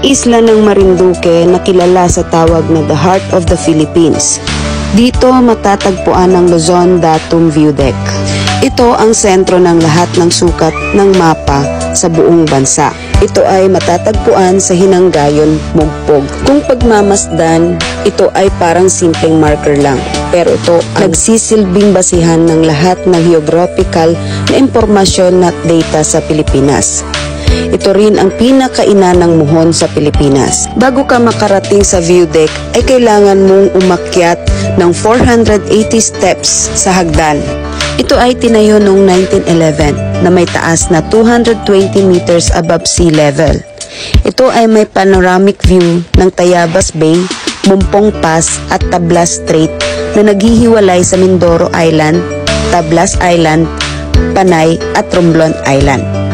isla ng Marinduque na kilala sa tawag na the Heart of the Philippines. Dito matatagpuan ang Luzon Datum View Deck. Ito ang sentro ng lahat ng sukat ng mapa sa buong bansa. Ito ay matatagpuan sa Hinanggayon, Mugpog. Kung pagmamasdan, ito ay parang simpleng marker lang. Pero ito ang nagsisilbing basihan ng lahat ng geographical na impormasyon at data sa Pilipinas. Ito rin ang pinakaina ng muhon sa Pilipinas. Bago ka makarating sa view deck, ay kailangan mong umakyat ng 480 steps sa hagdan. Ito ay tinayo noong 1911 na may taas na 220 meters above sea level. Ito ay may panoramic view ng Tayabas Bay, Mumpong Pass at Tablas Strait na naghihiwalay sa Mindoro Island, Tablas Island, Panay at Romblon Island.